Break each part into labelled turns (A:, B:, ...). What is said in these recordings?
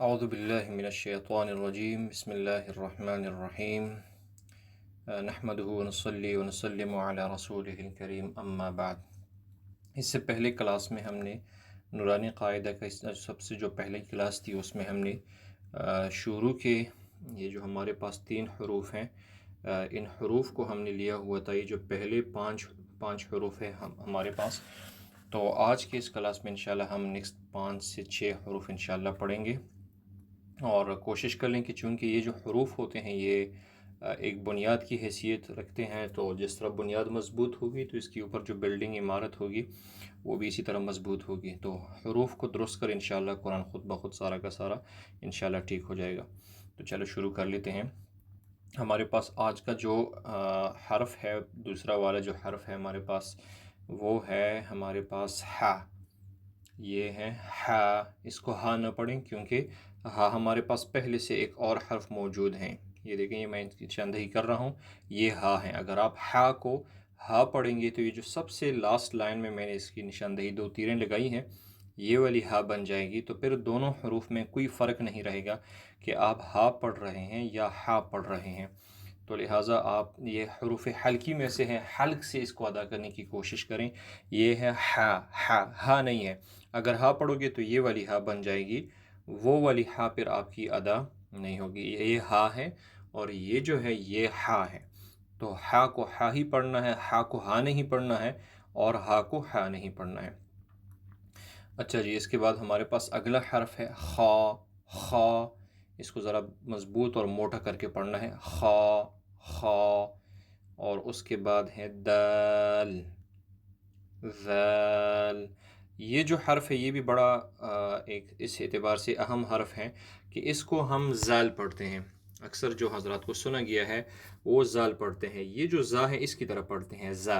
A: اعوذ باللہ من الشیطان الرجیم بسم اللہ الرحمن الرحیم نحمدہ ونصلی ونسلم علی رسولہ الکریم اما بعد۔ اس سے پہلے کلاس میں ہم نے نورانی قاعدہ کا سب سے جو پہلی کلاس تھی اس میں ہم نے شروع کے یہ جو ہمارے پاس 3 حروف ہیں، ان حروف کو ہم نے لیا ہوا تھا۔ یہ جو پہلے پانچ حروف ہیں ہمارے پاس، تو آج کے اس کلاس میں انشاءاللہ ہم نیکسٹ 5 سے 6 حروف انشاءاللہ پڑھیں گے، اور کوشش کر لیں کہ چونکہ یہ جو حروف ہوتے ہیں یہ ایک بنیاد کی حیثیت رکھتے ہیں، تو جس طرح بنیاد مضبوط ہوگی تو اس کے اوپر جو بلڈنگ عمارت ہوگی وہ بھی اسی طرح مضبوط ہوگی۔ تو حروف کو درست کر انشاءاللہ قرآن خود بخود سارا کا سارا انشاءاللہ ٹھیک ہو جائے گا۔ تو چلو شروع کر لیتے ہیں۔ ہمارے پاس آج کا جو حرف ہے، دوسرا والا جو حرف ہے ہمارے پاس، وہ ہے ہمارے پاس ہا۔ یہ ہے ہا، اس کو ہا نہ پڑھیں کیونکہ ہا ہمارے پاس پہلے سے ایک اور حرف موجود ہیں۔ یہ دیکھیں، یہ میں نشاندہی کر رہا ہوں، یہ ہا ہے۔ اگر آپ ہا کو ہا پڑھیں گے تو یہ جو سب سے لاسٹ لائن میں نے اس کی نشاندہی 2 تیریں لگائی ہیں، یہ والی ہا بن جائے گی۔ تو پھر دونوں حروف میں کوئی فرق نہیں رہے گا کہ آپ ہا پڑھ رہے ہیں یا ہا پڑھ رہے ہیں۔ تو لہٰذا آپ یہ حروف حلقی میں سے ہیں، حلق سے اس کو ادا کرنے کی کوشش کریں۔ یہ ہے ہا، ہا نہیں ہے۔ اگر ہا پڑھو گے تو یہ والی ہا بن جائے گی، وہ والی ہا پھر آپ کی ادا نہیں ہوگی۔ یہ ہا ہے اور یہ جو ہے یہ ہا ہے۔ تو ہا کو ہا ہی پڑھنا ہے، ہا کو ہا نہیں پڑھنا ہے، اور ہا کو ہا نہیں پڑھنا ہے۔ اچھا جی، اس کے بعد ہمارے پاس اگلا حرف ہے خا۔ خا، اس کو ذرا مضبوط اور موٹا کر کے پڑھنا ہے، خا خا۔ اور اس کے بعد ہے دال، ذال۔ یہ جو حرف ہے یہ بھی بڑا ایک اس اعتبار سے اہم حرف ہے کہ اس کو ہم زال پڑھتے ہیں۔ اکثر جو حضرات کو سنا گیا ہے وہ زال پڑھتے ہیں۔ یہ جو زا ہے اس کی طرح پڑھتے ہیں، زا،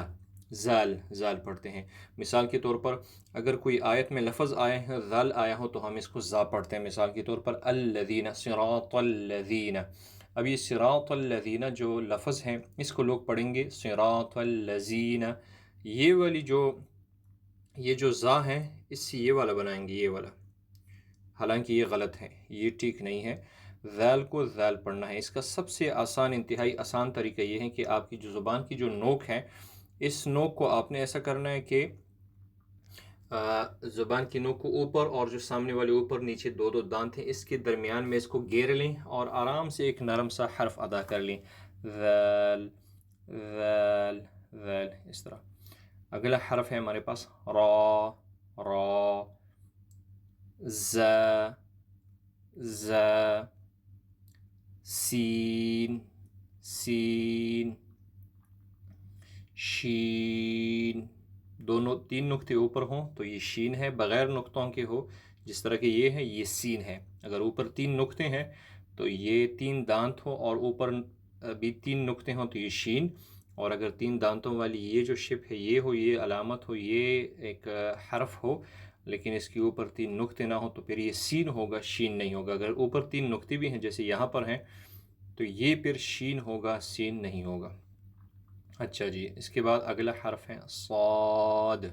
A: زال، زال پڑھتے ہیں۔ مثال کے طور پر اگر کوئی آیت میں لفظ آئے ہیں، زال آیا ہو، تو ہم اس کو زا پڑھتے ہیں۔ مثال کے طور پر الذین، صراط الذین۔ اب یہ صراط الذین جو لفظ ہیں اس کو لوگ پڑھیں گے صراط الذین۔ یہ جو زا ہے اس سے یہ والا بنائیں گے، یہ والا، حالانکہ یہ غلط ہے، یہ ٹھیک نہیں ہے۔ ذال کو ذال پڑھنا ہے۔ اس کا سب سے آسان، انتہائی آسان طریقہ یہ ہے کہ آپ کی جو زبان کی جو نوک ہے، اس نوک کو آپ نے ایسا کرنا ہے کہ زبان کی نوک کو اوپر اور جو سامنے والے اوپر نیچے 2 دانت ہیں، اس کے درمیان میں اس کو گیر لیں اور آرام سے ایک نرم سا حرف ادا کر لیں، ذال ذال ذال، اس طرح۔ اگلا حرف ہے ہمارے پاس را۔ را، ز، ز، سین، سین، شین۔ 3 نقطے اوپر ہوں تو یہ شین ہے، بغیر نقطوں کے ہو جس طرح کہ یہ ہے، یہ سین ہے۔ اگر اوپر 3 نقطے ہیں تو یہ 3 دانت ہو، اور اوپر بھی 3 نقطے ہوں تو یہ شین، اور اگر 3 دانتوں والی یہ جو شپ ہے یہ ہو، یہ علامت ہو، یہ ایک حرف ہو، لیکن اس کے اوپر 3 نقطے نہ ہو تو پھر یہ سین ہوگا، شین نہیں ہوگا۔ اگر اوپر 3 نقطے بھی ہیں جیسے یہاں پر ہیں تو یہ پھر شین ہوگا، سین نہیں ہوگا۔ اچھا جی، اس کے بعد اگلا حرف ہے صاد۔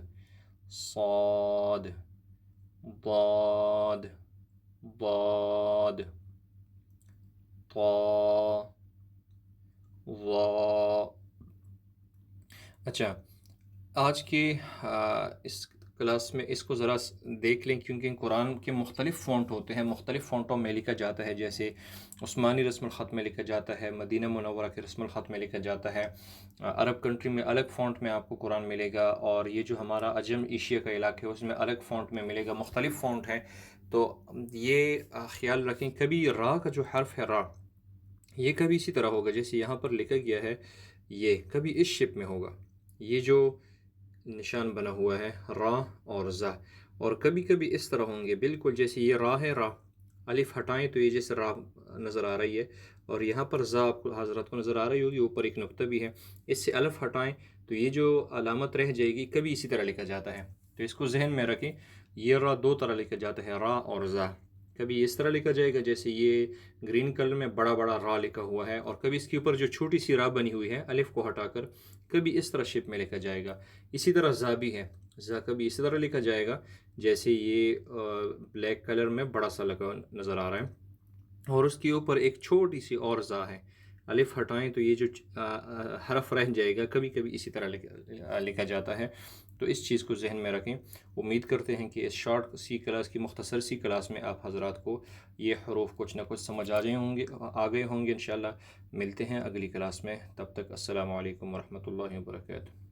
A: صاد، ضاد، ضاد، طا، ظا۔ اچھا، آج کے اس کلاس میں اس کو ذرا دیکھ لیں، کیونکہ قرآن کے مختلف فونٹ ہوتے ہیں، مختلف فونٹوں میں لکھا جاتا ہے۔ جیسے عثمانی رسم الخط میں لکھا جاتا ہے، مدینہ منورہ کے رسم الخط میں لکھا جاتا ہے، عرب کنٹری میں الگ فونٹ میں آپ کو قرآن ملے گا، اور یہ جو ہمارا عجم ایشیا کا علاقہ ہے اس میں الگ فونٹ میں ملے گا، مختلف فونٹ ہیں۔ تو یہ خیال رکھیں، کبھی را کا جو حرف ہے را، یہ کبھی اسی طرح ہوگا جیسے یہاں پر لکھا گیا ہے، یہ کبھی اس شپ میں ہوگا، یہ جو نشان بنا ہوا ہے را اور زا، اور کبھی کبھی اس طرح ہوں گے، بالکل جیسے یہ را ہے، را الف ہٹائیں تو یہ جیسے را نظر آ رہی ہے، اور یہاں پر زا آپ کو حضرات کو نظر آ رہی ہوگی، اوپر ایک نقطہ بھی ہے، اس سے الف ہٹائیں تو یہ جو علامت رہ جائے گی، کبھی اسی طرح لکھا جاتا ہے۔ تو اس کو ذہن میں رکھیں، یہ را 2 طرح لکھا جاتا ہے، را اور زا۔ کبھی اس طرح لکھا جائے گا جیسے یہ گرین کلر میں بڑا بڑا را لکھا ہوا ہے، اور کبھی اس کے اوپر جو چھوٹی سی را بنی ہوئی ہے الف کو ہٹا کر، کبھی اس طرح شپ میں لکھا جائے گا۔ اسی طرح زا بھی ہے، ذا کبھی اسی طرح لکھا جائے گا جیسے یہ بلیک کلر میں بڑا سا لگا نظر آ رہا ہے، اور اس کے اوپر ایک چھوٹی سی اور ذا ہے، الف ہٹائیں تو یہ جو حرف رہ جائے گا، کبھی کبھی اسی طرح لکھا جاتا ہے، تو اس چیز کو ذہن میں رکھیں۔ امید کرتے ہیں کہ اس شارٹ سی کلاس کی مختصر سی کلاس میں آپ حضرات کو یہ حروف کچھ نہ کچھ سمجھ آ گئے ہوں گے انشاءاللہ۔ ملتے ہیں اگلی کلاس میں، تب تک السلام علیکم ورحمۃ اللہ وبرکاتہ۔